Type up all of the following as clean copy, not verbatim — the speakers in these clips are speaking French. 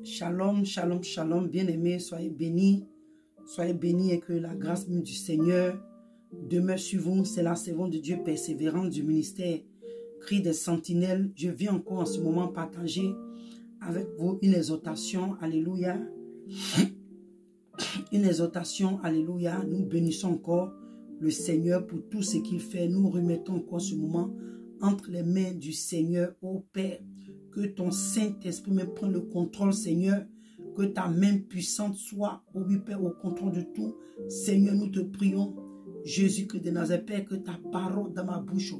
Shalom, shalom, shalom, bien-aimés, soyez bénis et que la grâce même du Seigneur demeure sur vous. C'est la servante de Dieu persévérante du ministère Cri des Sentinelles. Je viens encore en ce moment partager avec vous une exhortation, alléluia. Une exhortation, alléluia. Nous bénissons encore le Seigneur pour tout ce qu'il fait. Nous remettons encore ce moment entre les mains du Seigneur, ô Père. Que ton Saint-Esprit me prenne le contrôle, Seigneur. Que ta main puissante soit, ô Père, au contrôle de tout. Seigneur, nous te prions. Jésus-Christ de Nazareth, Père, que ta parole dans ma bouche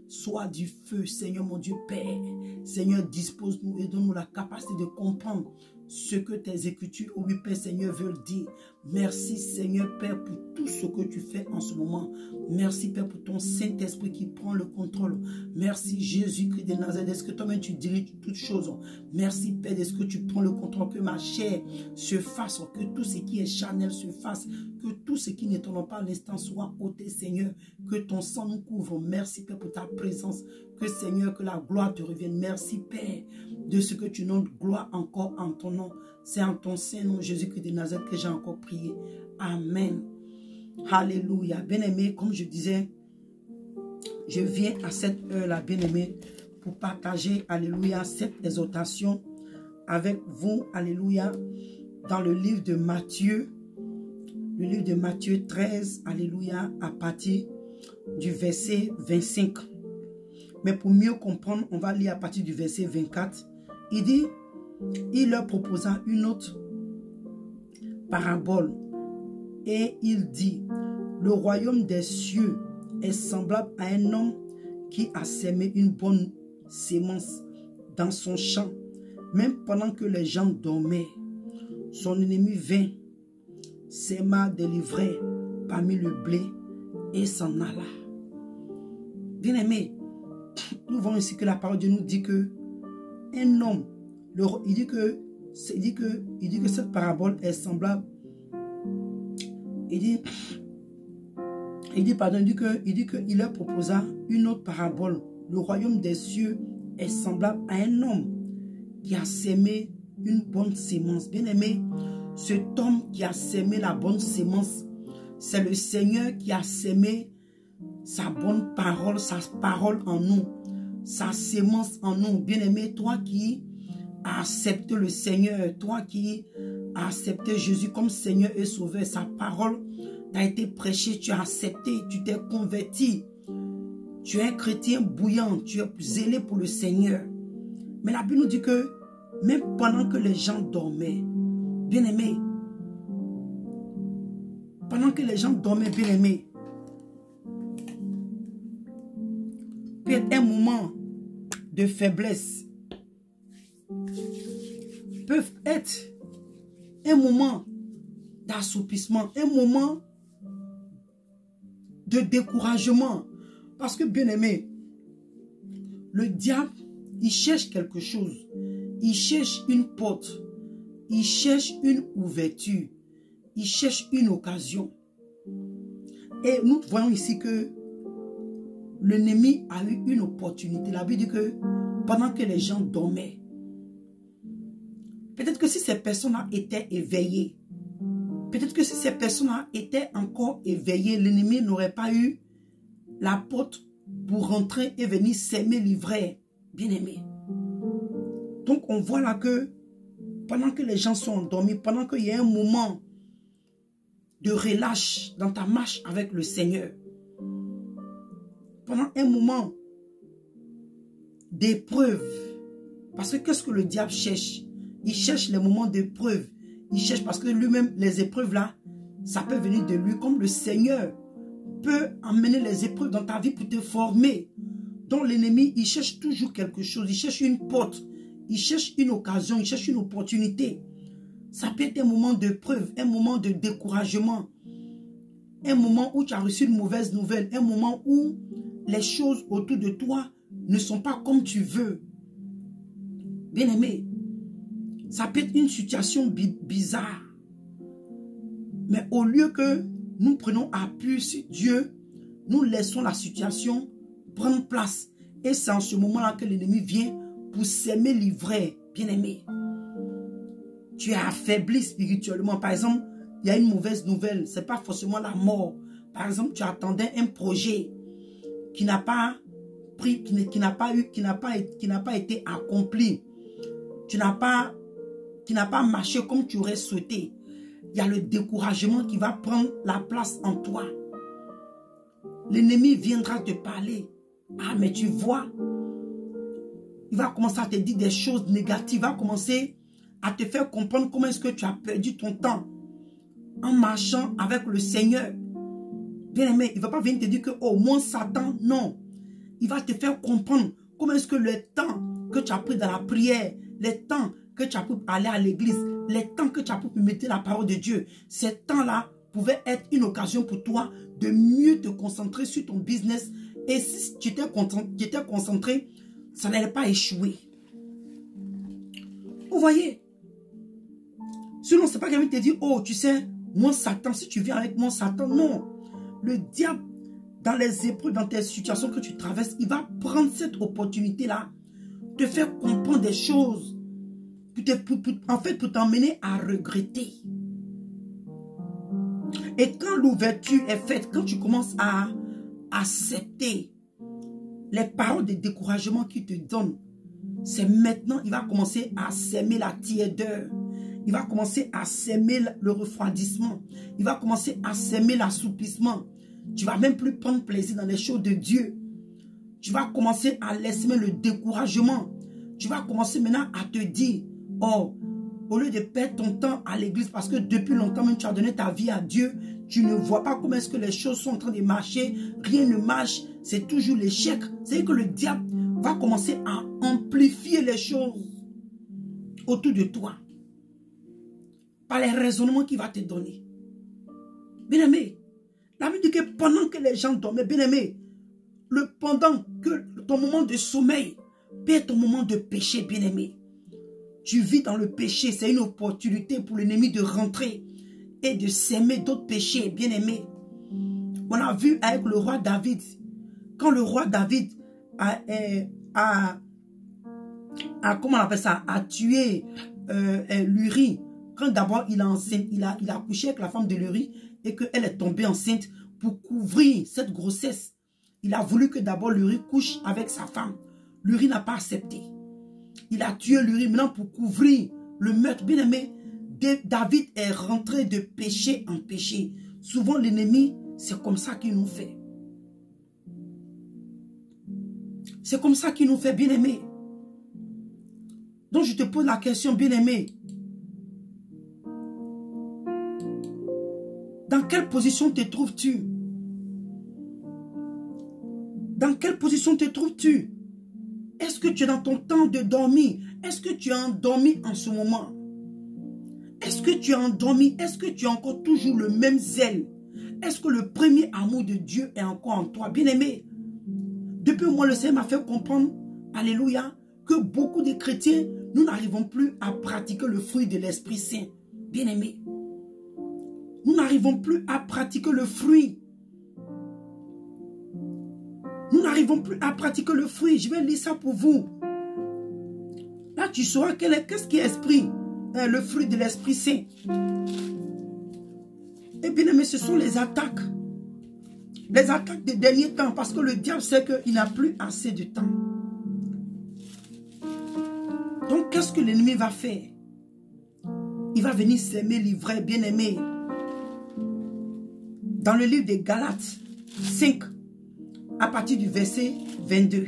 soit du feu, Seigneur mon Dieu, Père. Seigneur, dispose-nous et donne-nous la capacité de comprendre ce que tes écritures, ô Père, Seigneur, veulent dire. Merci, Seigneur, Père, pour tout ce que tu fais en ce moment. Merci, Père, pour ton Saint-Esprit qui prend le contrôle. Merci, Jésus-Christ de Nazareth. Est-ce que toi-même tu diriges toutes choses? Merci, Père, est-ce que tu prends le contrôle? Que ma chair se fasse, que tout ce qui est charnel se fasse, que tout ce qui n'étonne pas à l'instant soit ôté, Seigneur. Que ton sang nous couvre. Merci, Père, pour ta présence. Que, Seigneur, que la gloire te revienne. Merci, Père, de ce que tu donnes gloire encore en ton nom. C'est en ton Saint-Nom, Jésus-Christ de Nazareth, que j'ai encore prié. Amen. Alléluia. Bien-aimé, comme je disais, je viens à cette heure-là, bien-aimé, pour partager, alléluia, cette exhortation avec vous, alléluia, dans le livre de Matthieu, 13, alléluia, à partir du verset 25. Mais pour mieux comprendre, on va lire à partir du verset 24. Il dit, il leur proposa une autre parabole. Et il dit, le royaume des cieux est semblable à un homme qui a semé une bonne sémence dans son champ. Même pendant que les gens dormaient, son ennemi vint, sema des livrets parmi le blé et s'en alla. Bien-aimé, nous voyons ici que la parole de Dieu nous dit que un homme, il dit que cette parabole est semblable. Il dit qu'il leur proposa une autre parabole. Le royaume des cieux est semblable à un homme qui a semé une bonne sémence. Bien-aimé, cet homme qui a semé la bonne sémence, c'est le Seigneur qui a semé sa bonne parole, sa parole en nous, sa sémence en nous. Bien-aimé, toi qui as accepté le Seigneur, toi qui as accepté Jésus comme Seigneur et Sauveur, sa parole t'a été prêchée, tu as accepté, tu t'es converti. Tu es un chrétien bouillant, tu es zélé pour le Seigneur. Mais la Bible nous dit que même pendant que les gens dormaient, bien-aimé, pendant que les gens dormaient, bien-aimé, peut être un moment de faiblesse, peut être un moment d'assoupissement, un moment de découragement. Parce que, bien-aimé, le diable, il cherche quelque chose. Il cherche une porte. Il cherche une ouverture. Il cherche une occasion. Et nous voyons ici que l'ennemi a eu une opportunité. La Bible dit que pendant que les gens dormaient, peut-être que si ces personnes-là étaient éveillées, peut-être que si ces personnes-là étaient encore éveillées, l'ennemi n'aurait pas eu la porte pour rentrer et venir s'aimer l'ivraie, bien-aimé. Donc on voit là que pendant que les gens sont endormis, pendant qu'il y a un moment de relâche dans ta marche avec le Seigneur, pendant un moment d'épreuve, parce que qu'est-ce que le diable cherche? Il cherche les moments d'épreuve. Il cherche parce que lui-même, les épreuves là, ça peut venir de lui, comme le Seigneur peut amener les épreuves dans ta vie pour te former. Donc l'ennemi, il cherche toujours quelque chose, il cherche une porte, il cherche une occasion, il cherche une opportunité. Ça peut être un moment d'épreuve, un moment de découragement, un moment où tu as reçu une mauvaise nouvelle, un moment où les choses autour de toi ne sont pas comme tu veux. Bien-aimé, ça peut être une situation bizarre. Mais au lieu que nous prenons appui sur Dieu, nous laissons la situation prendre place. Et c'est en ce moment-là que l'ennemi vient pour s'aimer l'ivraie, bien-aimé. tu es affaibli spirituellement. Par exemple, il y a une mauvaise nouvelle. Ce n'est pas forcément la mort. Par exemple, tu attendais un projet qui n'a pas pris, qui n'a pas été accompli. Qui n'a pas marché comme tu aurais souhaité. Il y a le découragement qui va prendre la place en toi. L'ennemi viendra te parler. Ah, mais tu vois, il va commencer à te dire des choses négatives. Il va commencer à te faire comprendre comment est-ce que tu as perdu ton temps en marchant avec le Seigneur. Bien aimé, il ne va pas venir te dire que, oh, mon Satan, non. Il va te faire comprendre comment est-ce que le temps que tu as pris dans la prière, les temps que tu as pu aller à l'église, les temps que tu as pu mettre la parole de Dieu, ces temps-là pouvaient être une occasion pour toi de mieux te concentrer sur ton business. Et si tu t'es concentré, ça n'allait pas échouer. Vous voyez? Sinon, ce n'est pas quelqu'un qui te dit, oh, tu sais, mon Satan, si tu viens avec mon Satan, non. Le diable, dans les épreuves, dans tes situations que tu traverses, il va prendre cette opportunité-là, te faire comprendre des choses, pour t'emmener à regretter. Et quand l'ouverture est faite, quand tu commences à accepter les paroles de découragement qu'il te donne, c'est maintenant, il va commencer à s'aimer la tiédeur. Il va commencer à s'aimer le refroidissement. Il va commencer à s'aimer l'assouplissement. Tu ne vas même plus prendre plaisir dans les choses de Dieu. Tu vas commencer à laisser le découragement. Tu vas commencer maintenant à te dire, oh, au lieu de perdre ton temps à l'église, parce que depuis longtemps même tu as donné ta vie à Dieu, tu ne vois pas comment est-ce que les choses sont en train de marcher, rien ne marche, c'est toujours l'échec. C'est que le diable va commencer à amplifier les choses autour de toi, par les raisonnements qu'il va te donner. Bien-aimé, la Bible dit que pendant que les gens dormaient, bien-aimé, pendant que ton moment de sommeil peut être ton moment de péché, bien-aimé. Tu vis dans le péché, c'est une opportunité pour l'ennemi de rentrer et de s'aimer d'autres péchés, bien-aimé. On a vu avec le roi David, quand le roi David comment on appelle ça, a tué l'Uri, quand d'abord il a couché avec la femme de l'Uri et qu'elle est tombée enceinte, pour couvrir cette grossesse, il a voulu que d'abord l'Uri couche avec sa femme. L'Uri n'a pas accepté. Il a tué l'Uri maintenant pour couvrir le meurtre. Bien aimé, David est rentré de péché en péché. Souvent l'ennemi, c'est comme ça qu'il nous fait. C'est comme ça qu'il nous fait, bien aimé. Donc je te pose la question, bien aimé. Dans quelle position te trouves-tu? Dans quelle position te trouves-tu? Est-ce que tu es dans ton temps de dormir? Est-ce que tu es endormi en ce moment? Est-ce que tu es endormi? Est-ce que tu as encore toujours le même zèle? Est-ce que le premier amour de Dieu est encore en toi? Bien-aimé, depuis moi, le Seigneur m'a fait comprendre, alléluia, que beaucoup de chrétiens, nous n'arrivons plus à pratiquer le fruit de l'Esprit Saint. Bien-aimé, nous n'arrivons plus à pratiquer le fruit. Nous n'arrivons plus à pratiquer le fruit. Je vais lire ça pour vous. Là, tu sauras qu'est-ce qui est esprit, le fruit de l'Esprit Saint. Et bien aimé, ce sont les attaques. Les attaques des derniers temps. Parce que le diable sait qu'il n'a plus assez de temps. Donc, qu'est-ce que l'ennemi va faire? Il va venir s'aimer l'ivraie, bien aimé. Dans le livre de Galates 5, à partir du verset 22.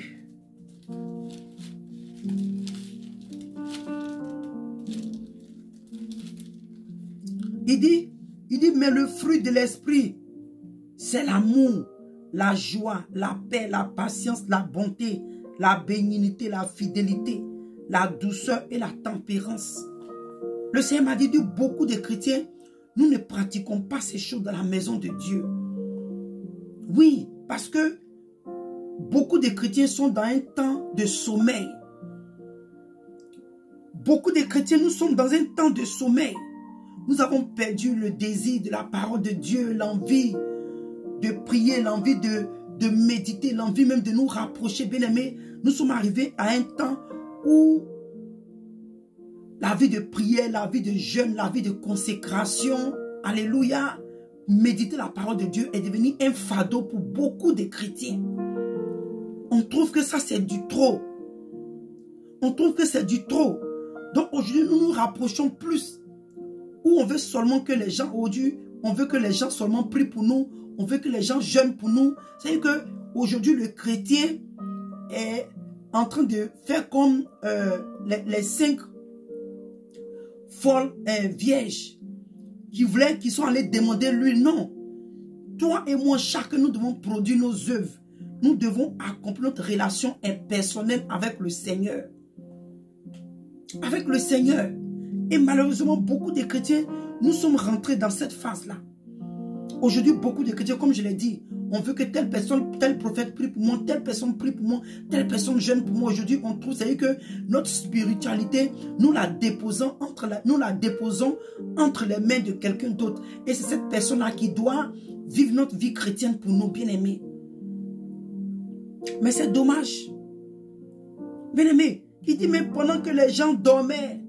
Il dit, mais le fruit de l'esprit, c'est l'amour, la joie, la paix, la patience, la bonté, la bénignité, la fidélité, la douceur et la tempérance. Le Seigneur m'a dit, beaucoup de chrétiens, nous ne pratiquons pas ces choses dans la maison de Dieu. Oui, parce que beaucoup de chrétiens sont dans un temps de sommeil. Beaucoup de chrétiens, nous sommes dans un temps de sommeil. Nous avons perdu le désir de la parole de Dieu, l'envie de prier, l'envie de méditer, l'envie même de nous rapprocher. Bien aimés, nous sommes arrivés à un temps où la vie de prière, la vie de jeûne, la vie de consécration. Alléluia. Méditer la parole de Dieu est devenu un fardeau pour beaucoup de chrétiens. On trouve que ça c'est du trop. On trouve que c'est du trop. Donc aujourd'hui nous nous rapprochons plus. Où on veut seulement que les gens, aujourd'hui, on veut que les gens seulement prient pour nous. On veut que les gens jeûnent pour nous. C'est-à-dire qu'aujourd'hui le chrétien est en train de faire comme les 5 folles vierges qui sont allés demander lui. Non. Toi et moi, chacun, nous devons produire nos œuvres. Nous devons accomplir notre relation personnelle avec le Seigneur. Avec le Seigneur. Et malheureusement, beaucoup de chrétiens, nous sommes rentrés dans cette phase-là. Aujourd'hui, beaucoup de chrétiens, comme je l'ai dit, on veut que telle personne, tel prophète prie pour moi, telle personne prie pour moi, telle personne jeûne pour moi. Aujourd'hui, on trouve, c'est que notre spiritualité, nous la déposons entre les mains de quelqu'un d'autre. Et c'est cette personne-là qui doit vivre notre vie chrétienne pour nous, bien-aimés. Mais c'est dommage. Bien-aimé, il dit, mais pendant que les gens dormaient,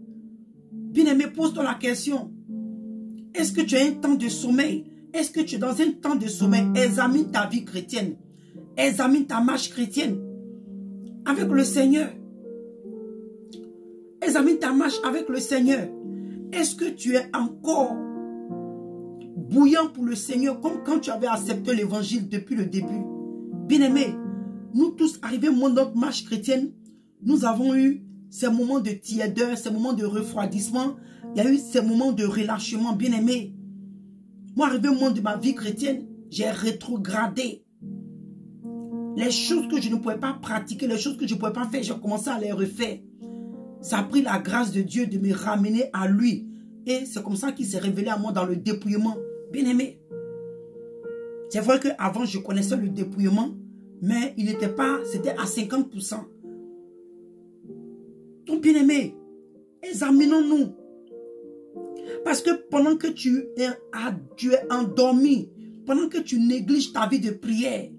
bien-aimé, pose-toi la question. Est-ce que tu as un temps de sommeil? Est-ce que tu es dans un temps de sommeil? Examine ta vie chrétienne. Examine ta marche chrétienne avec le Seigneur. Examine ta marche avec le Seigneur. Est-ce que tu es encore bouillant pour le Seigneur comme quand tu avais accepté l'évangile depuis le début? Bien-aimés, nous tous arrivés au moment de notre marche chrétienne, nous avons eu ces moments de tiédeur, ces moments de refroidissement. Il y a eu ces moments de relâchement, bien-aimés. Moi, arrivé au moment de ma vie chrétienne, j'ai rétrogradé. Les choses que je ne pouvais pas pratiquer, les choses que je ne pouvais pas faire, j'ai commencé à les refaire. Ça a pris la grâce de Dieu de me ramener à lui. Et c'est comme ça qu'il s'est révélé à moi dans le dépouillement. Bien-aimé. C'est vrai qu'avant, je connaissais le dépouillement, mais il n'était pas, c'était à 50%. Donc, bien-aimé, examinons-nous. Parce que pendant que tu es endormi, pendant que tu négliges ta vie de prière,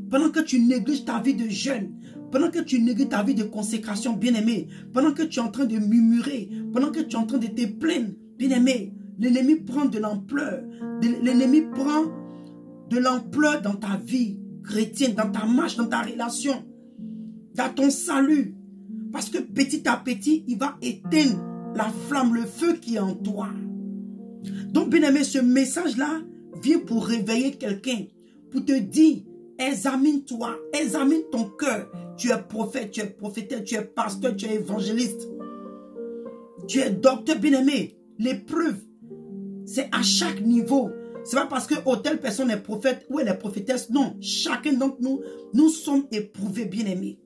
pendant que tu négliges ta vie de jeûne, pendant que tu négliges ta vie de consécration, bien-aimé, pendant que tu es en train de murmurer, pendant que tu es en train de te plaindre, bien-aimé, l'ennemi prend de l'ampleur. L'ennemi prend de l'ampleur dans ta vie chrétienne, dans ta marche, dans ta relation, dans ton salut. Parce que petit à petit, il va éteindre la flamme, le feu qui est en toi. Donc, bien-aimé, ce message-là vient pour réveiller quelqu'un, pour te dire, examine-toi, examine ton cœur. Tu es prophète, tu es prophétesse, tu es pasteur, tu es évangéliste. Tu es docteur, bien-aimé. L'épreuve, c'est à chaque niveau. Ce n'est pas parce que telle personne est prophète ou elle est prophétesse. Non, chacun d'entre nous, nous sommes éprouvés, bien-aimés.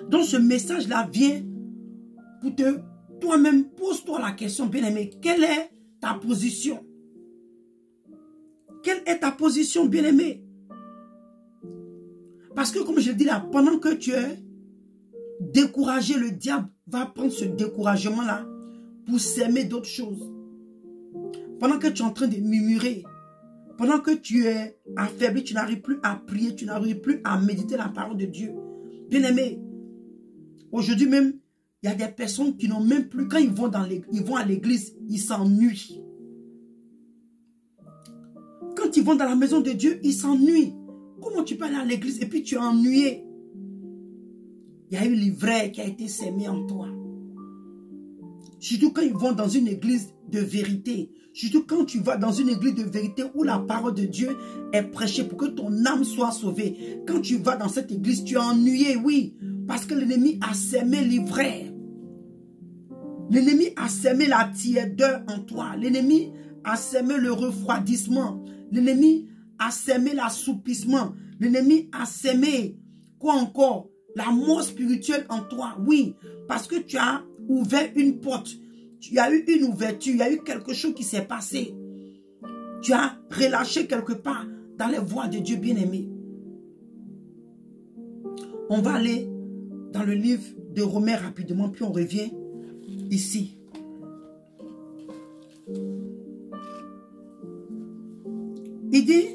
Donc, ce message-là vient pour te... Toi-même, pose-toi la question, bien-aimé. Quelle est ta position? Quelle est ta position, bien-aimé? Parce que, comme je le dis là, pendant que tu es découragé, le diable va prendre ce découragement-là pour s'aimer d'autres choses. Pendant que tu es en train de murmurer, pendant que tu es affaibli, tu n'arrives plus à prier, tu n'arrives plus à méditer la parole de Dieu. Bien-aimé, aujourd'hui même, il y a des personnes qui n'ont même plus, quand ils vont à l'église, ils s'ennuient. Quand ils vont dans la maison de Dieu, ils s'ennuient. Comment tu peux aller à l'église et puis tu es ennuyé? Il y a eu l'ivraie qui a été sémée en toi. Surtout quand ils vont dans une église de vérité. Surtout quand tu vas dans une église de vérité où la parole de Dieu est prêchée pour que ton âme soit sauvée. Quand tu vas dans cette église, tu es ennuyé, oui. Parce que l'ennemi a sémé l'ivraie. L'ennemi a sémé la tiédeur en toi. L'ennemi a sémé le refroidissement. L'ennemi a sémé l'assoupissement. L'ennemi a sémé, quoi encore? La mort spirituelle en toi. Oui, parce que tu as ouvert une porte. Il y a eu une ouverture. Il y a eu quelque chose qui s'est passé. Tu as relâché quelque part dans les voies de Dieu bien-aimé. On va aller dans le livre de Romains rapidement, puis on revient ici. Il dit,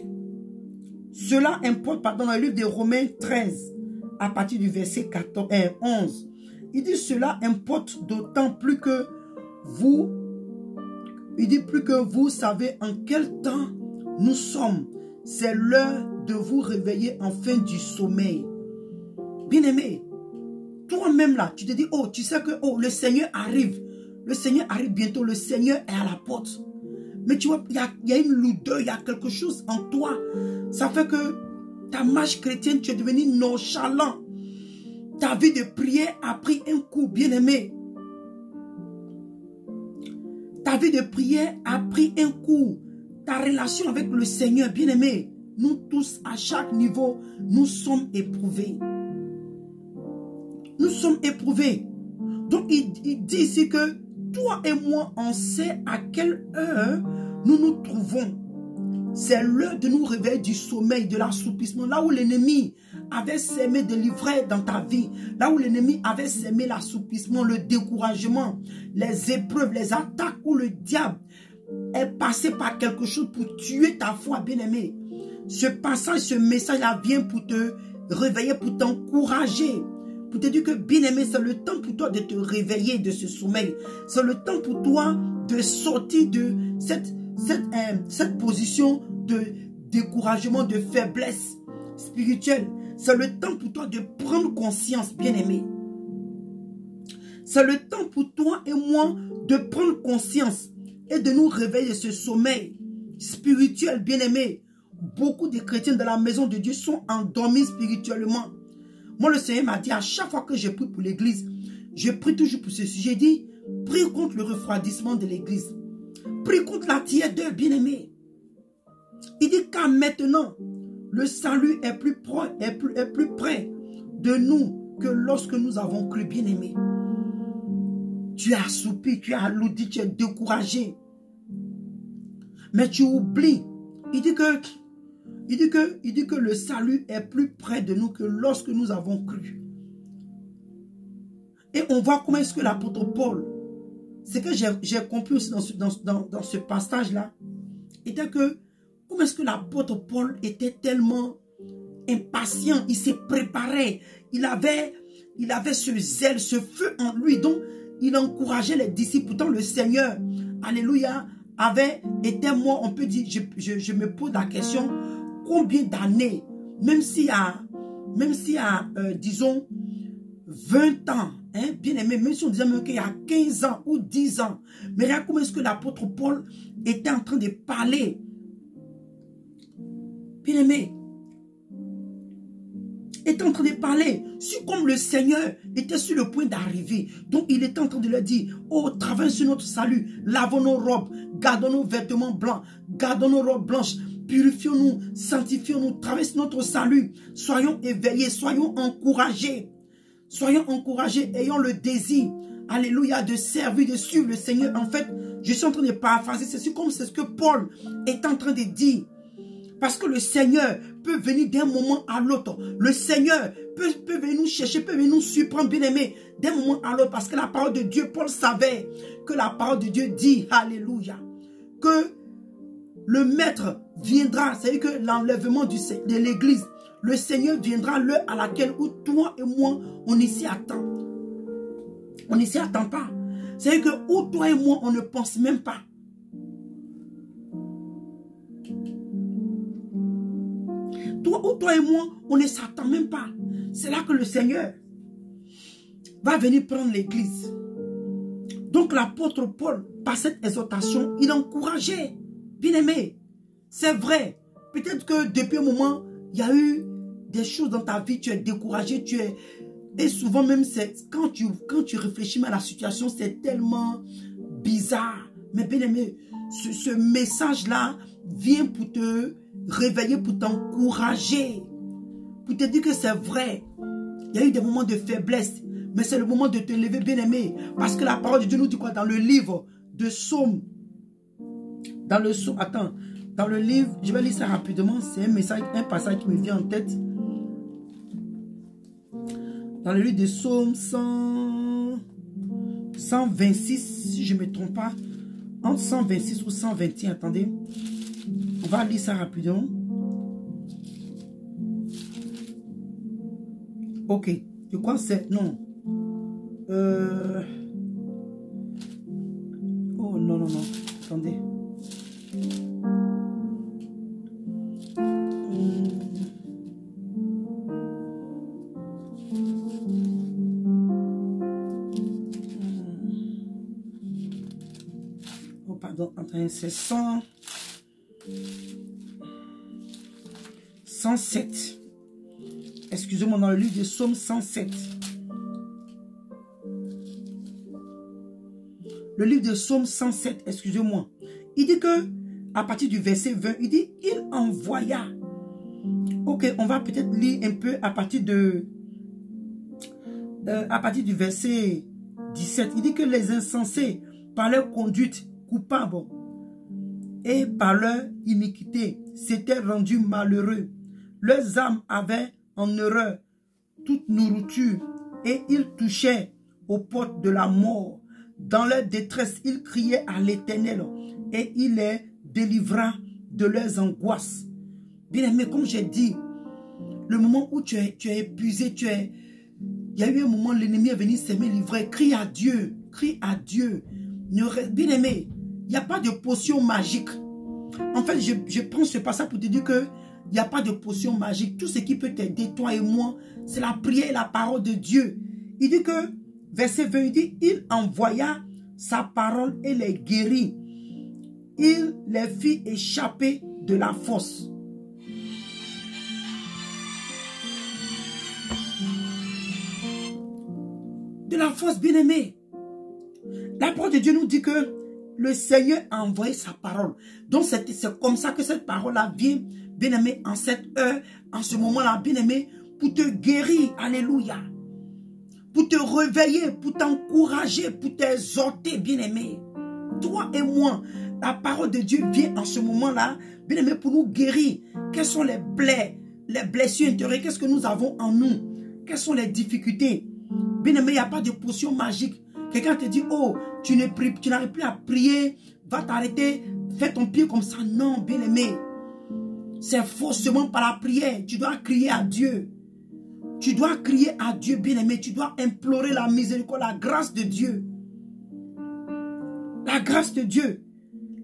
cela importe, pardon, dans le livre de Romains 13, à partir du verset 11. Il dit cela importe d'autant plus que vous, il dit plus que vous savez en quel temps nous sommes. C'est l'heure de vous réveiller enfin du sommeil. Bien-aimé, toi-même là, tu te dis, oh, tu sais que oh, le Seigneur arrive. Le Seigneur arrive bientôt, le Seigneur est à la porte. Mais tu vois, il y a une lourdeur, il y a quelque chose en toi. Ça fait que ta marche chrétienne, tu es devenu nonchalant. Ta vie de prière a pris un coup, bien-aimé. Ta vie de prière a pris un coup. Ta relation avec le Seigneur, bien-aimé. Nous tous, à chaque niveau, nous sommes éprouvés. Nous sommes éprouvés. Donc, il dit ici que toi et moi, on sait à quelle heure nous nous trouvons. C'est l'heure de nous réveiller du sommeil, de l'assoupissement. Là où l'ennemi avait sémé de l'ivraie dans ta vie. Là où l'ennemi avait sémé l'assoupissement, le découragement, les épreuves, les attaques où le diable est passé par quelque chose pour tuer ta foi, bien-aimé. Ce passage, ce message-là vient pour te réveiller, pour t'encourager. Pour te dire que, bien-aimé, c'est le temps pour toi de te réveiller de ce sommeil. C'est le temps pour toi de sortir de cette position de découragement, de faiblesse spirituelle. C'est le temps pour toi de prendre conscience, bien-aimé. C'est le temps pour toi et moi de prendre conscience et de nous réveiller de ce sommeil spirituel, bien-aimé. Beaucoup de chrétiens de la maison de Dieu sont endormis spirituellement. Moi, le Seigneur m'a dit, à chaque fois que je prie pour l'église, je prie toujours pour ce sujet. J'ai dit, prie contre le refroidissement de l'église. Prie contre la tiédeur, bien-aimé. Il dit qu'à maintenant, le salut est plus près de nous que lorsque nous avons cru, bien-aimé. Tu es assoupi, tu es alourdi, tu es découragé. Mais tu oublies. Il dit que le salut est plus près de nous que lorsque nous avons cru. Et on voit comment est-ce que l'apôtre Paul, c'est que j'ai compris aussi dans ce passage-là, était que comment est-ce que l'apôtre Paul était tellement impatient, il s'est préparé, il avait ce zèle, ce feu en lui, donc il encourageait les disciples. Pourtant le Seigneur, alléluia, avait été moi, on peut dire, je me pose la question, combien d'années, même s'il y a, disons, 20 ans, hein, bien aimé, même si on disait qu'il y a 15 ans ou 10 ans, mais regarde comment est-ce que l'apôtre Paul était en train de parler. Bien aimé, était en train de parler, si comme le Seigneur était sur le point d'arriver. Donc il était en train de leur dire, oh, travaillons sur notre salut, lavons nos robes, gardons nos vêtements blancs, gardons nos robes blanches, purifions-nous, sanctifions-nous, travaillons sur notre salut, soyons éveillés, soyons encouragés. Soyons encouragés, ayons le désir, alléluia, de servir, de suivre le Seigneur. En fait, je suis en train de paraphraser, c'est comme c'est ce que Paul est en train de dire. Parce que le Seigneur peut venir d'un moment à l'autre. Le Seigneur peut venir nous chercher, peut venir nous surprendre, bien aimé, d'un moment à l'autre. Parce que la parole de Dieu, Paul savait que la parole de Dieu dit, alléluia, que le maître viendra, c'est-à-dire que l'enlèvement de l'église, le Seigneur viendra l'heure à laquelle où toi et moi, on ne s'y attend. On ne s'y attend pas. C'est-à-dire que où toi et moi, on ne pense même pas. Toi et moi, on ne s'attend même pas. C'est là que le Seigneur va venir prendre l'église. Donc l'apôtre Paul, par cette exhortation, il encourageait. Bien aimé, c'est vrai. Peut-être que depuis un moment, il y a eu des choses dans ta vie, tu es découragé, et souvent même, quand tu réfléchis à la situation, c'est tellement bizarre. Mais bien aimé, ce message-là vient pour te réveiller, pour t'encourager, pour te dire que c'est vrai. Il y a eu des moments de faiblesse, mais c'est le moment de te lever, bien aimé, parce que la parole de Dieu nous dit quoi dans le livre de Psaume, dans le livre, je vais lire ça rapidement, c'est un passage qui me vient en tête. Dans le livre de Psaume 126, si je ne me trompe pas, entre 126 ou 121, attendez, on va lire ça rapidement. Ok, je crois que c'est, non, Oh non, non, non. Attendez. Oh pardon, attendez, c'est 107. Excusez-moi, dans le livre de Psaume 107. Le livre de Psaume 107, excusez-moi. Il dit que, à partir du verset 20, il dit, il envoya. Ok, on va peut-être lire un peu à partir du verset 17. Il dit que les insensés, par leur conduite coupable et par leur iniquité, s'étaient rendus malheureux. Leurs âmes avaient en horreur toute nourriture et ils touchaient aux portes de la mort. Dans leur détresse, ils criaient à l'Éternel et il les délivra de leurs angoisses. Bien aimé, comme j'ai dit, le moment où tu es épuisé, il y a eu un moment où l'ennemi est venu s'aimer livré. Crie à Dieu, crie à Dieu. Bien aimé, il n'y a pas de potion magique. En fait, je prends ce passage pour te dire que il n'y a pas de potion magique. Tout ce qui peut t'aider, toi et moi, c'est la prière et la parole de Dieu. Il dit que, verset 20, il dit, il envoya sa parole et les guérit. Il les fit échapper de la fosse. De la fosse, bien-aimé. La parole de Dieu nous dit que le Seigneur a envoyé sa parole. Donc c'est comme ça que cette parole-là vient, bien-aimé, en cette heure, en ce moment-là, bien-aimé, pour te guérir. Alléluia. Pour te réveiller, pour t'encourager, pour t'exhorter, bien-aimé. Toi et moi, la parole de Dieu vient en ce moment-là, bien-aimé, pour nous guérir. Quelles sont les plaies, les blessures intérieures, qu'est-ce que nous avons en nous? Quelles sont les difficultés? Bien-aimé, il n'y a pas de potion magique. Quelqu'un te dit, oh, tu n'arrives plus à prier, va t'arrêter, fais ton pied comme ça. Non, bien-aimé. C'est forcément par la prière. Tu dois crier à Dieu. Tu dois crier à Dieu, bien-aimé. Tu dois implorer la miséricorde, la grâce de Dieu. La grâce de Dieu.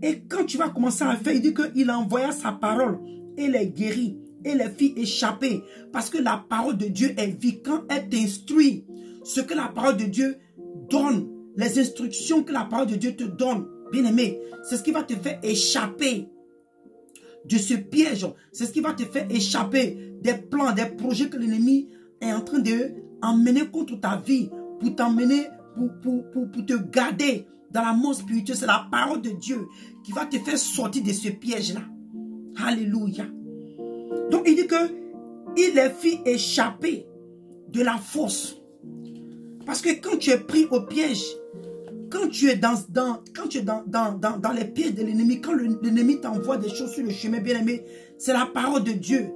Et quand tu vas commencer à faire, il dit qu'il envoya sa parole et les guérit et les fit échapper. Parce que la parole de Dieu est vie. Quand elle t'instruit, ce que la parole de Dieu donne, les instructions que la parole de Dieu te donne, bien-aimé, c'est ce qui va te faire échapper de ce piège. C'est ce qui va te faire échapper des plans, des projets que l'ennemi est en train d'emmener contre ta vie, pour t'emmener, pour te garder dans la mort spirituelle. C'est la parole de Dieu qui va te faire sortir de ce piège-là. Alléluia. Donc il dit que il les fit échapper de la fosse. Parce que quand tu es pris au piège, quand tu es dans les pièges de l'ennemi, quand l'ennemi t'envoie des choses sur le chemin, bien-aimé, c'est la parole de Dieu.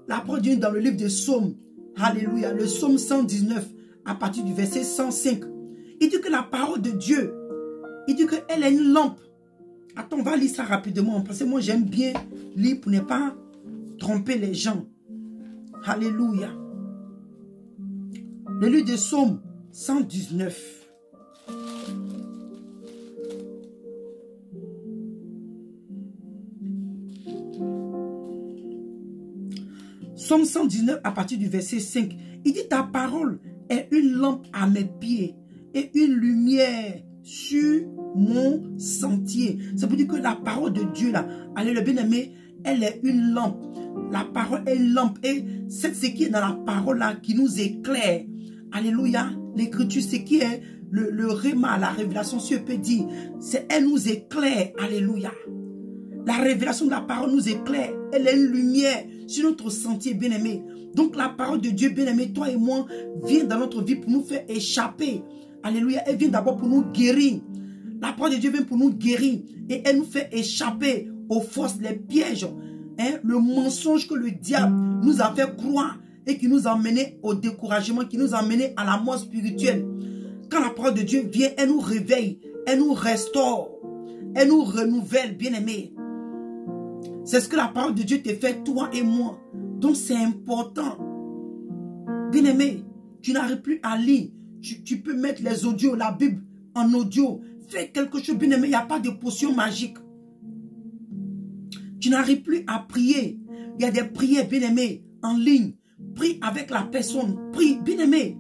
La parole de Dieu dans le livre de Psaume. Alléluia. Le Psaume 119, à partir du verset 105. Il dit que la parole de Dieu, il dit qu'elle est une lampe. Attends, on va lire ça rapidement. Parce que moi, j'aime bien lire pour ne pas tromper les gens. Alléluia. Le livre de Psaume 119. Psaume 119 à partir du verset 5. Il dit ta parole est une lampe à mes pieds et une lumière sur mon sentier. Ça veut dire que la parole de Dieu là, allez le bien-aimé, elle est une lampe. La parole est une lampe et c'est ce qui est dans la parole là qui nous éclaire. Alléluia. L'écriture, c'est qui est le réma, la révélation, si on peut dire. Elle nous éclaire. Alléluia. La révélation de la parole nous éclaire. Elle est une lumière sur notre sentier, bien-aimé. Donc la parole de Dieu, bien-aimé, toi et moi, vient dans notre vie pour nous faire échapper. Alléluia. Elle vient d'abord pour nous guérir. La parole de Dieu vient pour nous guérir. Et elle nous fait échapper aux forces, les pièges. Hein, le mensonge que le diable nous a fait croire et qui nous a emmenés au découragement, qui nous a emmenés à la mort spirituelle. Quand la parole de Dieu vient, elle nous réveille, elle nous restaure, elle nous renouvelle, bien-aimés. C'est ce que la parole de Dieu te fait, toi et moi. Donc c'est important. Bien-aimé, tu n'arrives plus à lire, tu peux mettre les audios, la Bible en audio. Fais quelque chose, bien-aimé. Il n'y a pas de potion magique. Tu n'arrives plus à prier. Il y a des prières, bien-aimé, en ligne. Prie avec la personne. Prie, bien-aimé.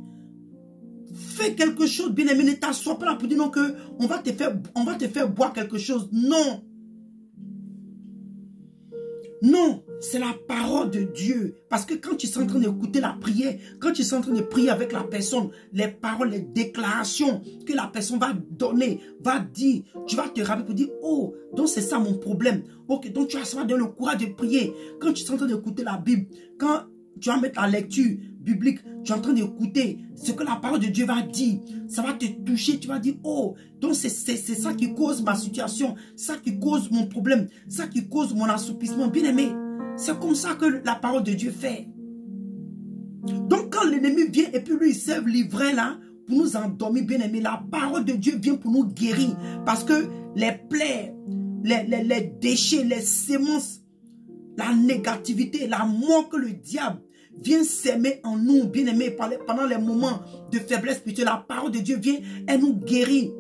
Fais quelque chose, bien-aimé. Ne t'assois pas là pour dire non que on va te faire boire quelque chose. Non. Non, c'est la parole de Dieu. Parce que quand tu es en train d'écouter la prière, quand tu es en train de prier avec la personne, les paroles, les déclarations que la personne va donner, va dire, tu vas te rappeler pour dire, oh, donc c'est ça mon problème. Ok, donc tu vas donner le courage de prier. Quand tu es en train d'écouter la Bible, quand tu vas mettre la lecture biblique, tu es en train d'écouter ce que la parole de Dieu va dire, ça va te toucher, tu vas dire, oh, donc c'est ça qui cause ma situation, ça qui cause mon problème, ça qui cause mon assoupissement. Bien aimé, c'est comme ça que la parole de Dieu fait. Donc quand l'ennemi vient et puis lui il serve l'ivraie là, pour nous endormir, bien aimé, la parole de Dieu vient pour nous guérir, parce que les plaies, les déchets, les sémences, la négativité, la mort que le diable vient s'aimer en nous, bien-aimés, pendant les moments de faiblesse spirituelle. La parole de Dieu vient, elle nous guérit.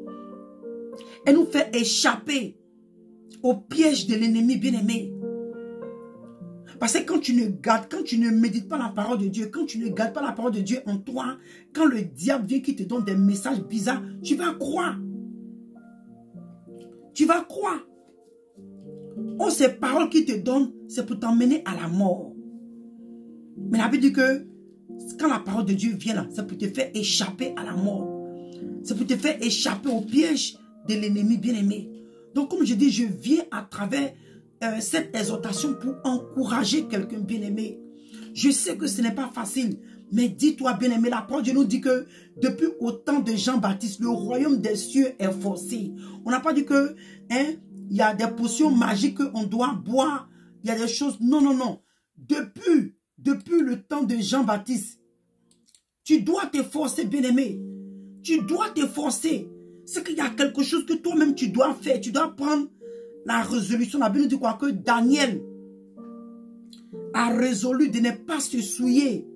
Elle nous fait échapper au piège de l'ennemi, bien-aimé. Parce que quand tu ne médites pas la parole de Dieu, quand tu ne gardes pas la parole de Dieu en toi, quand le diable vient qui te donne des messages bizarres, tu vas croire. Tu vas croire. Oh, ces paroles qu'il te donne, c'est pour t'emmener à la mort. Mais la Bible dit que quand la parole de Dieu vient là, c'est pour te faire échapper à la mort. C'est pour te faire échapper au piège de l'ennemi bien-aimé. Donc comme je dis, je viens à travers cette exhortation pour encourager quelqu'un bien-aimé. Je sais que ce n'est pas facile, mais dis-toi bien-aimé, la parole de Dieu nous dit que depuis au temps de Jean-Baptiste, le royaume des cieux est forcé. On n'a pas dit que il y a des potions magiques qu'on doit boire, il y a des choses. Non, non, non. Depuis le temps de Jean-Baptiste, tu dois te forcer, bien-aimé. Tu dois te forcer. C'est qu'il y a quelque chose que toi-même tu dois faire. Tu dois prendre la résolution. La Bible dit quoi? Que Daniel a résolu de ne pas se souiller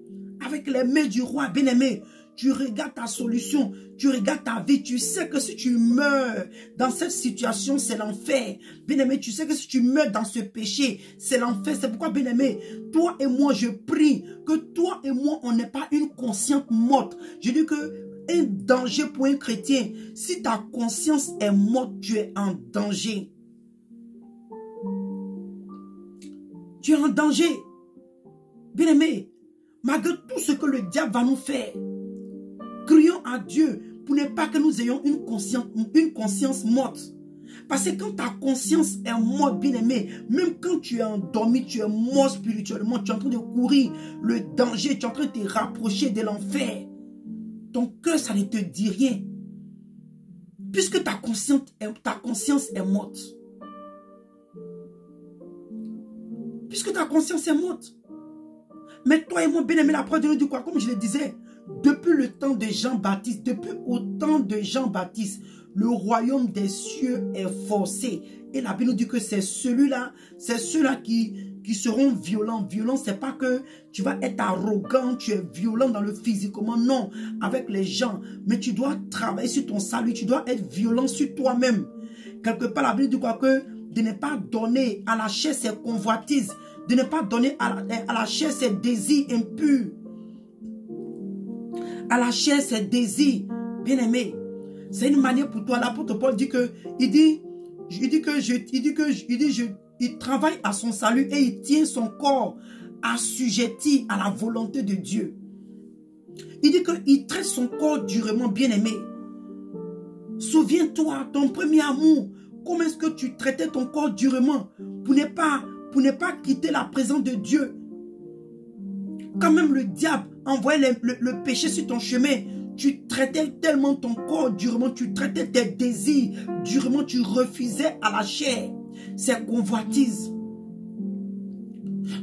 avec les mains du roi, bien-aimé. Tu regardes ta solution, tu regardes ta vie, tu sais que si tu meurs dans cette situation, c'est l'enfer. Bien-aimé, tu sais que si tu meurs dans ce péché, c'est l'enfer. C'est pourquoi, bien-aimé, toi et moi, je prie que toi et moi, on n'est pas une conscience morte. Je dis que un danger pour un chrétien, si ta conscience est morte, tu es en danger. Tu es en danger. Bien-aimé, malgré tout ce que le diable va nous faire, crions à Dieu pour ne pas que nous ayons une conscience morte. Parce que quand ta conscience est morte, bien-aimé, même quand tu es endormi, tu es mort spirituellement, tu es en train de courir le danger, tu es en train de te rapprocher de l'enfer. Ton cœur, ça ne te dit rien. Puisque ta conscience est morte. Puisque ta conscience est morte. Mais toi et moi, bien-aimé, la parole de Dieu dit quoi? Comme je le disais, depuis le temps de Jean-Baptiste, depuis au temps de Jean-Baptiste, le royaume des cieux est forcé. Et la Bible nous dit que c'est ceux-là qui seront violents. Violents, c'est pas que tu vas être arrogant, tu es violent dans le physiquement, non, avec les gens. Mais tu dois travailler sur ton salut, tu dois être violent sur toi-même. Quelque part, la Bible dit quoi? Que de ne pas donner à la chair ses convoitises, de ne pas donner à la chair ses désirs impurs. À la chair ses désirs, bien-aimé. C'est une manière pour toi. L'apôtre Paul dit que, il travaille à son salut et il tient son corps assujetti à la volonté de Dieu. Il dit qu'il traite son corps durement, bien-aimé. Souviens-toi, ton premier amour, comment est-ce que tu traitais ton corps durement pour ne pas quitter la présence de Dieu. Quand même le diable envoyait le péché sur ton chemin, tu traitais tellement ton corps durement, tu traitais tes désirs durement, tu refusais à la chair ses convoitises.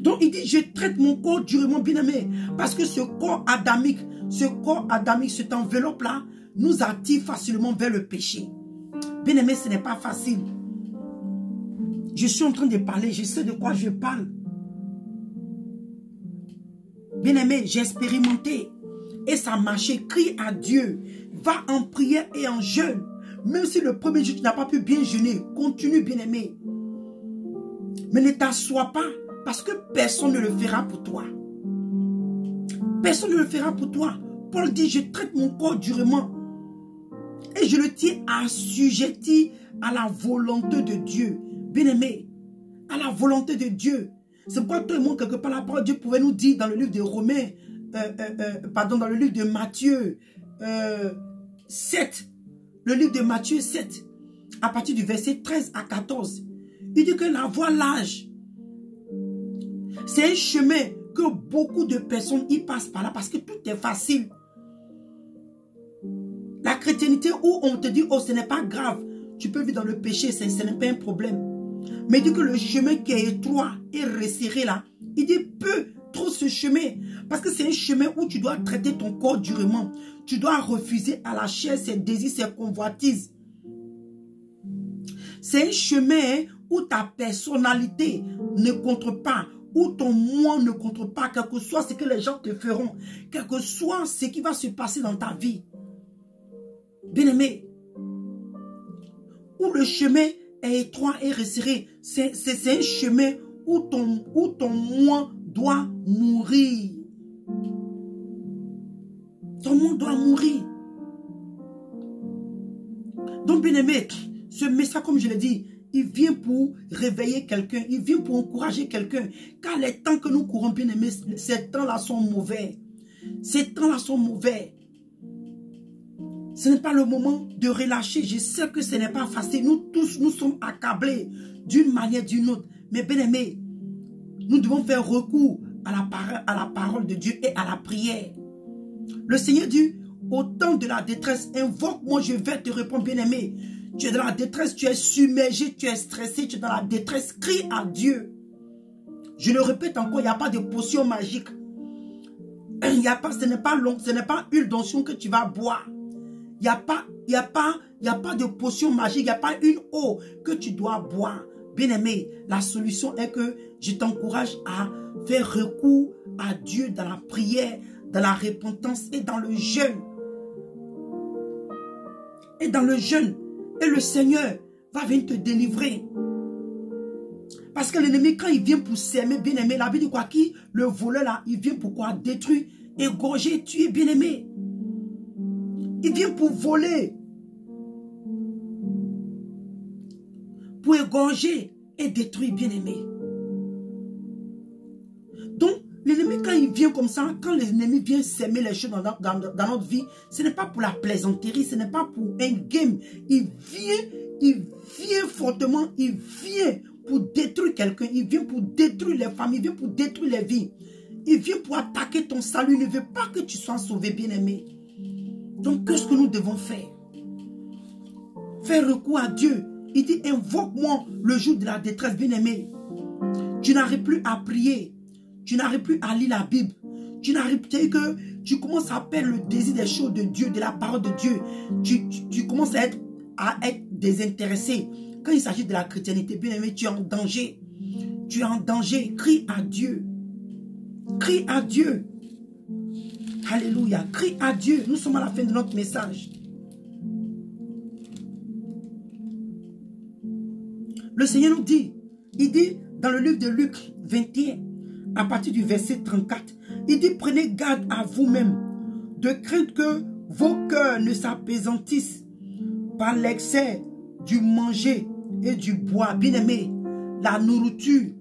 Donc il dit, je traite mon corps durement, bien-aimé, parce que ce corps adamique, cette enveloppe-là, nous attire facilement vers le péché. Bien-aimé, ce n'est pas facile. Je suis en train de parler, je sais de quoi je parle. Bien-aimé, j'ai expérimenté. et ça a marché, crie à Dieu. Va en prière et en jeûne. Même si le premier jour tu n'as pas pu bien jeûner, continue bien-aimé. Mais ne t'assois pas parce que personne ne le fera pour toi. Personne ne le fera pour toi. Paul dit, je traite mon corps durement et je le tiens assujetti à la volonté de Dieu. Bien-aimé, à la volonté de Dieu. C'est pourquoi toi et moi, quelque part, la parole de Dieu pouvait nous dire dans le livre de Romains, dans le livre de Matthieu 7, le livre de Matthieu 7, à partir du verset 13 à 14, il dit que la voie large, c'est un chemin que beaucoup de personnes y passent par là parce que tout est facile. La chrétienté où on te dit, oh, ce n'est pas grave, tu peux vivre dans le péché, ce n'est pas un problème. Mais il dit que le chemin qui est étroit et resserré là, il dit peu trop ce chemin. Parce que c'est un chemin où tu dois traiter ton corps durement. Tu dois refuser à la chair ses désirs, ses convoitises. C'est un chemin où ta personnalité ne compte pas, où ton moi ne compte pas, quel que soit ce que les gens te feront, quel que soit ce qui va se passer dans ta vie. Bien-aimé, où le chemin est étroit et resserré, c'est un chemin où ton moi doit mourir. Ton moi doit mourir. Donc, bien-aimé, ce message, comme je l'ai dit, il vient pour réveiller quelqu'un, il vient pour encourager quelqu'un. Car les temps que nous courons, bien-aimés, ces temps-là sont mauvais. Ces temps-là sont mauvais. Ce n'est pas le moment de relâcher. Je sais que ce n'est pas facile. Nous tous, nous sommes accablés d'une manière ou d'une autre. Mais bien aimé, nous devons faire recours à la parole de Dieu et à la prière. Le Seigneur dit, au temps de la détresse, invoque-moi, je vais te répondre, bien aimé. Tu es dans la détresse, tu es submergé, tu es stressé, tu es dans la détresse. Crie à Dieu. Je le répète encore, il n'y a pas de potion magique. Ce n'est pas huile d'onction que tu vas boire. Il n'y a pas de potion magique, il n'y a pas une eau que tu dois boire. Bien-aimé, la solution est que je t'encourage à faire recours à Dieu dans la prière, dans la repentance et dans le jeûne. Et dans le jeûne. Et le Seigneur va venir te délivrer. Parce que l'ennemi, quand il vient pour s'aimer, bien-aimé, la Bible dit quoi? Qui? Le voleur là, il vient pour quoi? Détruire, égorger, tuer, bien-aimé. Il vient pour voler, pour égorger et détruire, bien-aimé. Donc, l'ennemi, quand il vient comme ça, quand l'ennemi vient s'aimer les choses dans notre vie, ce n'est pas pour la plaisanterie, ce n'est pas pour un game. Il vient fortement, il vient pour détruire quelqu'un, il vient pour détruire les familles, il vient pour détruire les vies. Il vient pour attaquer ton salut, il ne veut pas que tu sois sauvé, bien-aimé. Donc, qu'est-ce que nous devons faire? Faire recours à Dieu. Il dit, invoque-moi le jour de la détresse, bien-aimé. Tu n'arrives plus à prier. Tu n'arrives plus à lire la Bible. Tu n'arrives plus que tu commences à perdre le désir des choses de Dieu, de la parole de Dieu. Tu commences à être désintéressé. Quand il s'agit de la chrétienté, bien-aimé, tu es en danger. Tu es en danger. Crie à Dieu. Crie à Dieu. Alléluia. Crie à Dieu. Nous sommes à la fin de notre message. Le Seigneur nous dit, il dit dans le livre de Luc 21, à partir du verset 34, il dit, prenez garde à vous-même, de crainte que vos cœurs ne s'apaisantissent par l'excès du manger et du boire. Bien-aimé, la nourriture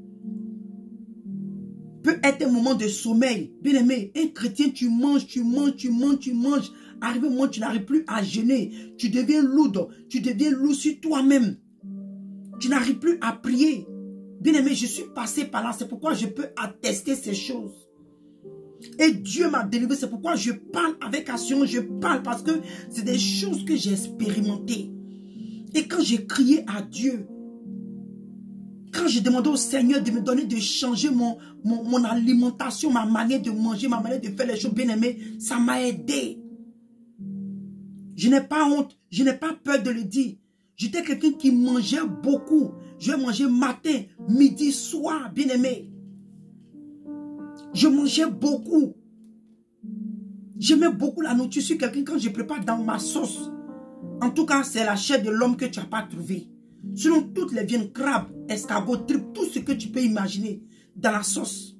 peut être un moment de sommeil. Bien-aimé, un chrétien, tu manges. Arrivé au moment où tu n'arrives plus à jeûner. Tu deviens lourd. Tu deviens lourd sur toi-même. Tu n'arrives plus à prier. Bien-aimé, je suis passé par là. C'est pourquoi je peux attester ces choses. Et Dieu m'a délivré. C'est pourquoi je parle avec assurance. Je parle parce que c'est des choses que j'ai expérimentées. Et quand j'ai crié à Dieu, quand j'ai demandé au Seigneur de me donner, de changer mon alimentation, ma manière de manger, ma manière de faire les choses, bien aimé, ça m'a aidé. Je n'ai pas honte, je n'ai pas peur de le dire. J'étais quelqu'un qui mangeait beaucoup. Je mangeais matin, midi, soir, bien aimé. Je mangeais beaucoup. J'aimais beaucoup la nourriture. Je suis quelqu'un, quand je prépare dans ma sauce, en tout cas, c'est la chair de l'homme que tu n'as pas trouvé. Sinon, toutes les viandes, crabes, escargots, tripes, tout ce que tu peux imaginer dans la sauce.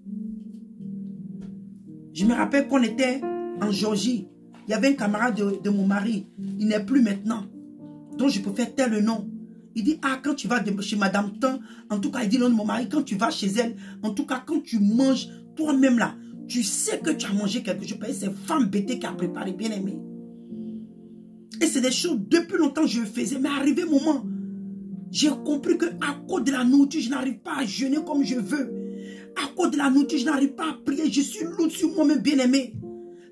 Je me rappelle qu'on était en Géorgie. Il y avait un camarade de mon mari. Il n'est plus maintenant. Donc, je peux faire tel nom. Il dit, ah, quand tu vas chez Madame Tan, en tout cas, il dit, non, mon mari, quand tu vas chez elle, en tout cas, quand tu manges, toi-même là, tu sais que tu as mangé quelque chose. C'est femme bêtée qui a préparé, bien aimé. Et c'est des choses, depuis longtemps, je le faisais. Mais arrivé un moment, j'ai compris que à cause de la nourriture, je n'arrive pas à jeûner comme je veux. À cause de la nourriture, je n'arrive pas à prier. Je suis lourd sur moi-même, bien aimé.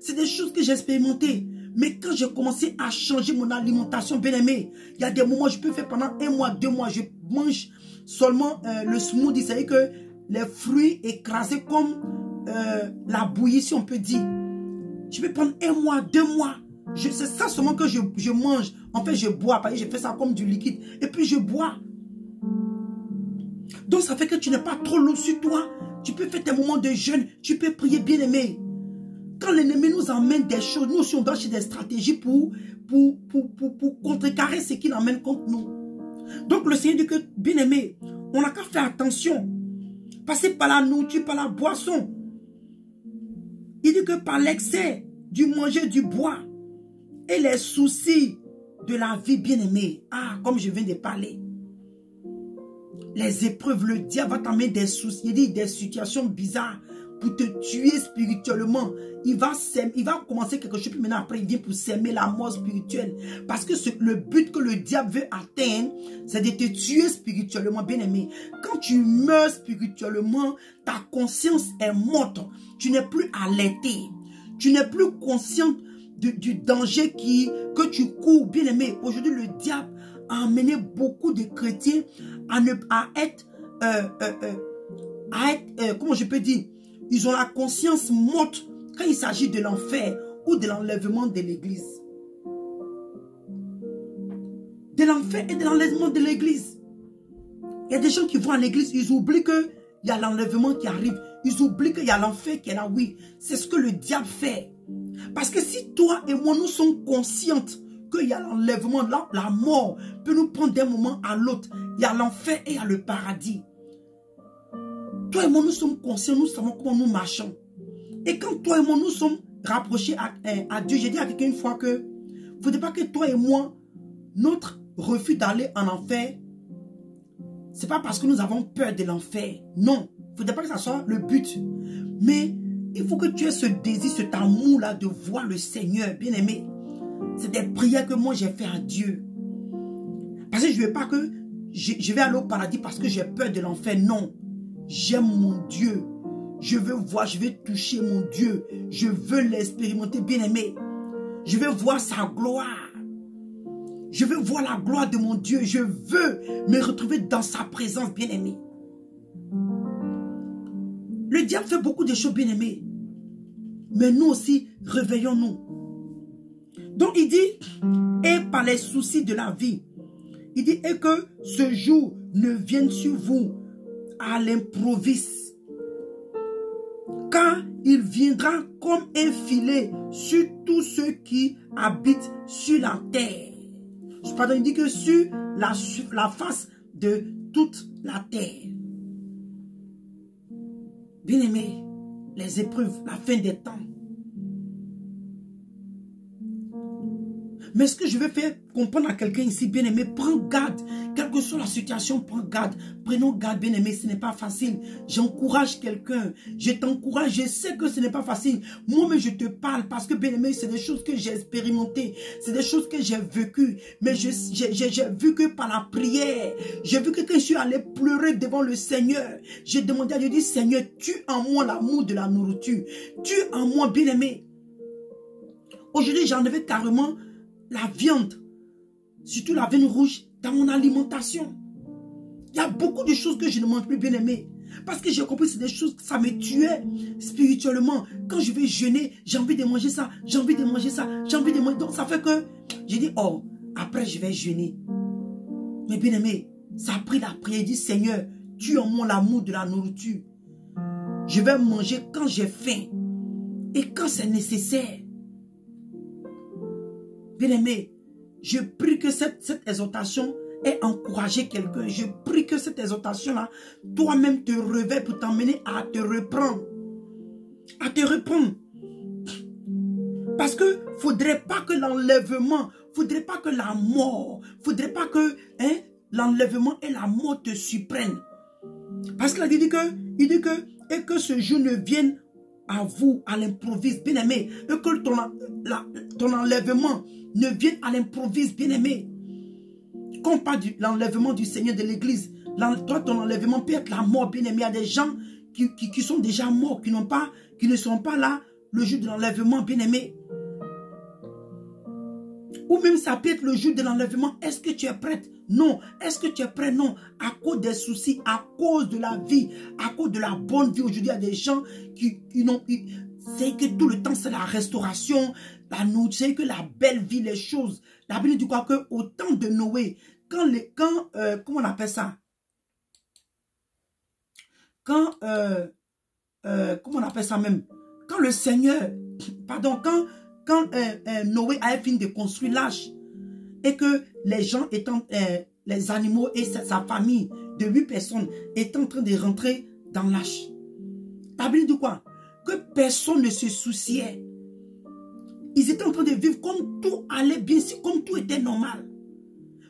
C'est des choses que j'ai expérimentées. Mais quand j'ai commencé à changer mon alimentation, bien aimé, il y a des moments, je peux faire pendant 1 mois, 2 mois, je mange seulement le smoothie, c'est-à-dire que les fruits écrasés comme la bouillie, si on peut dire. Je peux prendre 1 mois, 2 mois. C'est ça seulement que je mange. En fait, je bois. Parce que je fais ça comme du liquide. Et puis, je bois. Donc, ça fait que tu n'es pas trop lourd sur toi. Tu peux faire tes moments de jeûne. Tu peux prier, bien aimé. Quand l'ennemi nous emmène des choses, nous aussi on doit chercher des stratégies pour contrecarrer ce qu'il emmène contre nous. Donc le Seigneur dit que, bien aimé, on n'a qu'à faire attention. Passer par la nourriture, par la boisson. Il dit que par l'excès du manger, du bois et les soucis de la vie, bien aimé. Ah, comme je viens de parler. Les épreuves, le diable va t'amener des soucis, il dit des situations bizarres pour te tuer spirituellement. Il va commencer quelque chose, puis maintenant après il vient pour s'aimer la mort spirituelle. Parce que le but que le diable veut atteindre, c'est de te tuer spirituellement, bien aimé. Quand tu meurs spirituellement, ta conscience est morte. Tu n'es plus alerté. Tu n'es plus conscient du danger que tu cours, bien aimé. Aujourd'hui, le diable a amené beaucoup de chrétiens à être, comment je peux dire, ils ont la conscience morte quand il s'agit de l'enfer ou de l'enlèvement de l'église. De l'enfer et de l'enlèvement de l'église. Il y a des gens qui vont à l'église, ils oublient qu'il y a l'enlèvement qui arrive. Ils oublient qu'il y a l'enfer qui est là. Oui, c'est ce que le diable fait. Parce que si toi et moi, nous sommes conscientes qu'il y a l'enlèvement, la mort peut nous prendre d'un moment à l'autre. Il y a l'enfer et il y a le paradis. Toi et moi, nous sommes conscients, nous savons comment nous marchons. Et quand toi et moi, nous sommes rapprochés à Dieu, j'ai dit à quelqu'un une fois que il ne faudrait pas que toi et moi, notre refus d'aller en enfer, ce n'est pas parce que nous avons peur de l'enfer. Non, il ne faudrait pas que ça soit le but. Mais il faut que tu aies ce désir, cet amour-là de voir le Seigneur, bien aimé. C'est des prières que moi j'ai fait à Dieu. Parce que je ne veux pas que je vais aller au paradis parce que j'ai peur de l'enfer. Non. J'aime mon Dieu. Je veux voir, je veux toucher mon Dieu. Je veux l'expérimenter, bien aimé. Je veux voir sa gloire. Je veux voir la gloire de mon Dieu. Je veux me retrouver dans sa présence, bien aimé. Le diable fait beaucoup de choses, bien aimé. Mais nous aussi, réveillons-nous. Donc il dit, et par les soucis de la vie, il dit, et que ce jour ne vienne sur vous à l'improviste, car il viendra comme un filet sur tous ceux qui habitent sur la terre. Pardon, il dit que sur la face de toute la terre. Bien aimé, les épreuves, la fin des temps. Mais ce que je vais faire comprendre à quelqu'un ici, bien aimé, prends garde. Quelle que soit la situation, prends garde. Prenons garde, bien aimé, ce n'est pas facile. J'encourage quelqu'un. Je t'encourage. Je sais que ce n'est pas facile. Moi-même, je te parle parce que, bien aimé, c'est des choses que j'ai expérimentées. C'est des choses que j'ai vécues. Mais j'ai vu que par la prière, j'ai vu que quand je suis allé pleurer devant le Seigneur, j'ai demandé à Dieu, Seigneur, tue en moi l'amour de la nourriture. Tue en moi, bien aimé. Aujourd'hui, j'ai enlevé carrément la viande, surtout la viande rouge, dans mon alimentation. Il y a beaucoup de choses que je ne mange plus, bien aimé. Parce que j'ai compris que c'est des choses que ça me tuait spirituellement. Quand je vais jeûner, j'ai envie de manger ça, j'ai envie de manger ça, j'ai envie de manger. Donc ça fait que j'ai dit, oh, après je vais jeûner. Mais bien aimé, ça a pris la prière, dit, Seigneur, tue en moi l'amour de la nourriture. Je vais manger quand j'ai faim et quand c'est nécessaire. Bien-aimé, je prie que cette exhortation ait encouragé quelqu'un. Je prie que cette exhortation-là, toi-même te réveille pour t'emmener à te reprendre. À te reprendre. Parce que faudrait pas que l'enlèvement, faudrait pas que la mort, faudrait pas que l'enlèvement et la mort te surprennent. Parce qu'il dit que, et que ce jour ne vienne à vous, à l'improviste, bien-aimé, et que ton enlèvement ne vienne à l'improviste, bien-aimé. Quand on parle de l'enlèvement du Seigneur de l'Église, toi, ton enlèvement peut être la mort, bien-aimé. Il y a des gens qui sont déjà morts, qui ne sont pas là le jour de l'enlèvement, bien-aimé. Ou même ça peut être le jour de l'enlèvement. Est-ce que tu es prête? Non. Est-ce que tu es prêt? Non. À cause des soucis, à cause de la vie, à cause de la bonne vie. Aujourd'hui, il y a des gens qui n'ont... C'est que tout le temps, c'est la restauration, la nourriture, c'est que la belle vie, les choses. La Bible dit quoi? Que au temps de Noé, comment on appelle ça? Comment on appelle ça même? Quand le Seigneur, pardon, quand Noé avait fini de construire l'arche et que les gens étant, les animaux et sa famille de 8 personnes étaient en train de rentrer dans l'arche. La Bible dit quoi? Que personne ne se souciait. Ils étaient en train de vivre comme tout allait bien, comme tout était normal.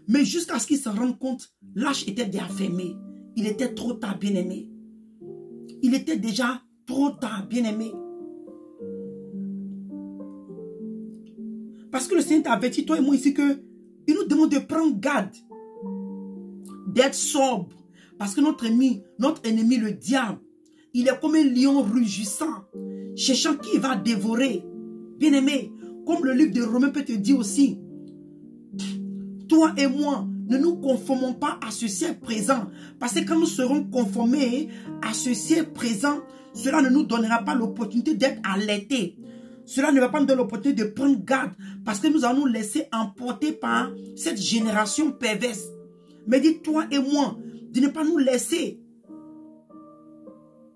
Mais jusqu'à ce qu'ils se rendent compte, l'arche était déjà fermée. Il était trop tard, bien-aimé. Il était déjà trop tard, bien-aimé. Parce que le Seigneur t'a averti, toi et moi ici, que il nous demande de prendre garde, d'être sobre. Parce que notre ennemi, le diable, il est comme un lion rugissant, cherchant qui va dévorer. Bien-aimé, comme le livre de Romains peut te dire aussi, toi et moi, ne nous conformons pas à ce siècle présent. Parce que quand nous serons conformés à ce siècle présent, cela ne nous donnera pas l'opportunité d'être alertés. Cela ne va pas nous donner l'opportunité de prendre garde. Parce que nous allons nous laisser emporter par cette génération perverse. Mais dis-toi et moi, de ne pas nous laisser.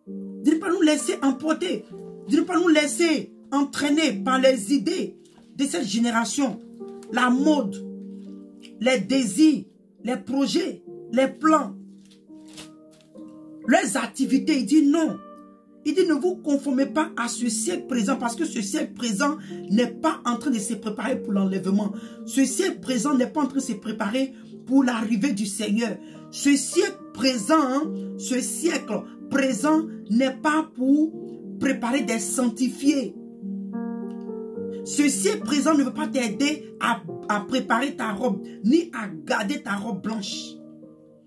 De ne pas nous laisser emporter. De ne pas nous laisser entraîner par les idées de cette génération. La mode, les désirs, les projets, les plans, leurs activités. Il dit non. Il dit ne vous conformez pas à ce siècle présent parce que ce siècle présent n'est pas en train de se préparer pour l'enlèvement. Ce siècle présent n'est pas en train de se préparer pour l'arrivée du Seigneur. Ce siècle présent n'est pas pour préparer des sanctifiés. Ce siècle présent ne veut pas t'aider à préparer ta robe, ni à garder ta robe blanche.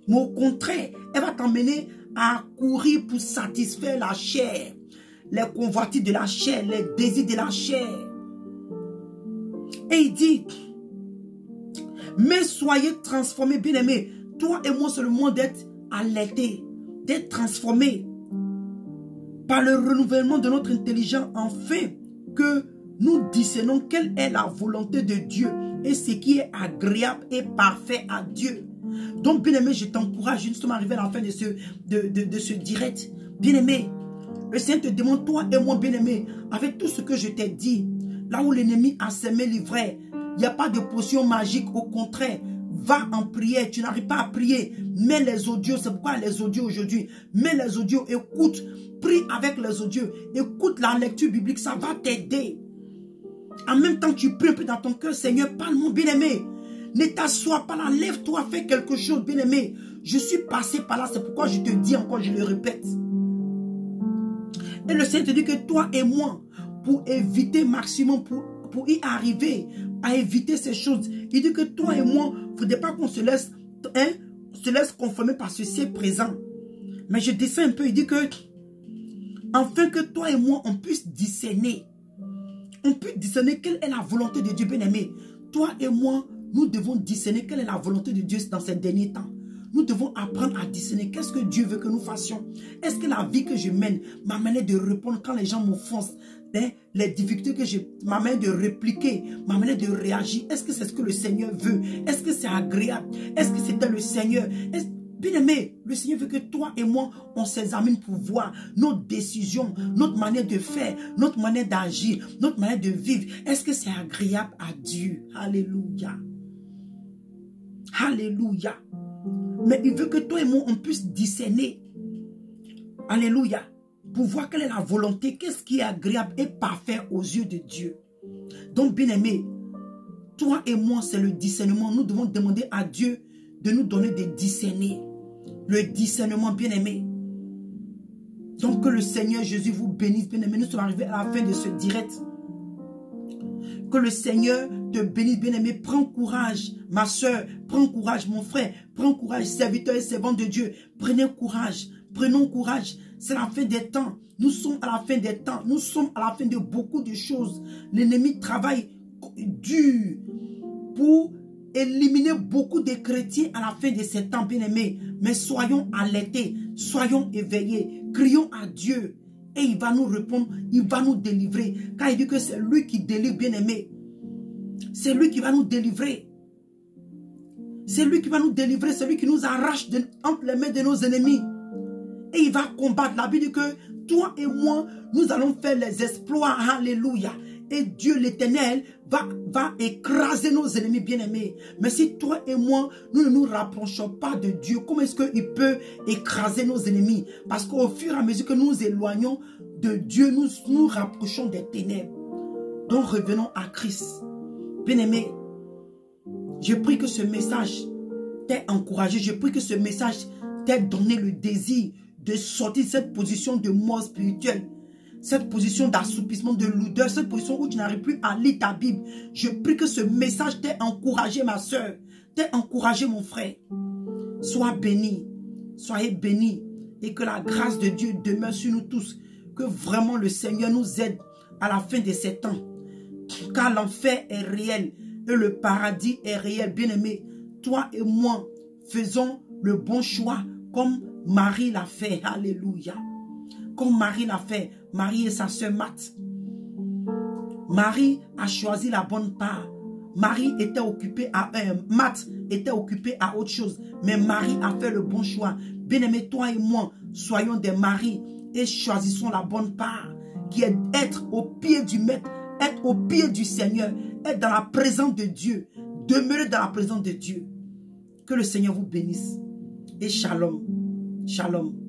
Mais au contraire, elle va t'emmener à courir pour satisfaire la chair, les convoitises de la chair, les désirs de la chair. Et il dit, mais soyez transformés, bien-aimés. Toi et moi, c'est le moment d'être alertés, d'être transformés par le renouvellement de notre intelligence, afin que nous discernons quelle est la volonté de Dieu et ce qui est agréable et parfait à Dieu. Donc, bien-aimé, je t'encourage, justement, arriver à la fin de ce direct. Bien-aimé, le Seigneur te demande, toi et moi, bien-aimé, avec tout ce que je t'ai dit, là où l'ennemi a semé l'ivraie, il n'y a pas de potion magique, au contraire. Va en prière, tu n'arrives pas à prier. Mets les audios, c'est pourquoi les audios aujourd'hui. Mets les audios, écoute, prie avec les audios, écoute la lecture biblique, ça va t'aider. En même temps, tu pries un peu dans ton cœur, Seigneur, parle-moi, bien-aimé. Ne t'assois pas là, lève-toi, fais quelque chose, bien-aimé. Je suis passé par là, c'est pourquoi je te dis encore, je le répète. Et le Seigneur te dit que toi et moi, pour éviter maximum, pour y arriver, à éviter ces choses, il dit que toi et moi, il ne faudrait pas qu'on se laisse conformer par ce siècle présent. Mais je descends un peu, il dit que, afin que toi et moi, on puisse discerner. On peut discerner quelle est la volonté de Dieu, bien-aimé. Toi et moi, nous devons discerner quelle est la volonté de Dieu dans ces derniers temps. Nous devons apprendre à discerner qu'est-ce que Dieu veut que nous fassions. Est-ce que la vie que je mène, ma manière de répondre quand les gens m'offensent, les difficultés que j'ai, ma manière de répliquer, ma manière de réagir, est-ce que c'est ce que le Seigneur veut? Est-ce que c'est agréable? Est-ce que c'était le Seigneur? Bien-aimé, le Seigneur veut que toi et moi, on s'examine pour voir nos décisions, notre manière de faire, notre manière d'agir, notre manière de vivre. Est-ce que c'est agréable à Dieu? Alléluia. Alléluia. Mais il veut que toi et moi, on puisse discerner. Alléluia. Pour voir quelle est la volonté, qu'est-ce qui est agréable et parfait aux yeux de Dieu. Donc, bien-aimé, toi et moi, c'est le discernement. Nous devons demander à Dieu de nous donner des discerner. Le discernement, bien-aimé. Donc, que le Seigneur Jésus vous bénisse, bien-aimé. Nous sommes arrivés à la fin de ce direct. Que le Seigneur te bénisse, bien-aimé. Prends courage, ma soeur. Prends courage, mon frère. Prends courage, serviteur et servant de Dieu. Prenez courage. Prenons courage. C'est la fin des temps. Nous sommes à la fin des temps. Nous sommes à la fin de beaucoup de choses. L'ennemi travaille dur pour éliminer beaucoup de chrétiens à la fin de ces temps, bien-aimés. Mais soyons alertés, soyons éveillés, crions à Dieu. Et il va nous répondre, il va nous délivrer. Car il dit que c'est lui qui délivre, bien-aimé. C'est lui qui va nous délivrer. C'est lui qui va nous délivrer, c'est lui qui nous arrache entre les mains de nos ennemis. Et il va combattre. La Bible dit que toi et moi, nous allons faire les exploits. Alléluia. Et Dieu l'Éternel va écraser nos ennemis bien-aimés. Mais si toi et moi, nous ne nous rapprochons pas de Dieu, comment est-ce qu'il peut écraser nos ennemis? Parce qu'au fur et à mesure que nous nous éloignons de Dieu, nous nous rapprochons des ténèbres. Donc revenons à Christ. Bien-aimés, je prie que ce message t'ait encouragé. Je prie que ce message t'ait donné le désir de sortir de cette position de mort spirituelle. Cette position d'assoupissement, de lourdeur, cette position où tu n'arrives plus à lire ta Bible. Je prie que ce message t'ait encouragé, ma soeur, t'ait encouragé, mon frère. Sois béni, soyez bénis et que la grâce de Dieu demeure sur nous tous. Que vraiment le Seigneur nous aide à la fin de ces temps. Car l'enfer est réel et le paradis est réel, bien-aimé. Toi et moi, faisons le bon choix comme Marie l'a fait. Alléluia. Comme Marie l'a fait. Marie et sa sœur Marthe. Marie a choisi la bonne part. Marie était occupée à Marthe était occupée à autre chose. Mais Marie a fait le bon choix. Bien-aimé, toi et moi, soyons des maris et choisissons la bonne part, qui est être au pied du Maître, être au pied du Seigneur, être dans la présence de Dieu, demeurer dans la présence de Dieu. Que le Seigneur vous bénisse. Et shalom. Shalom.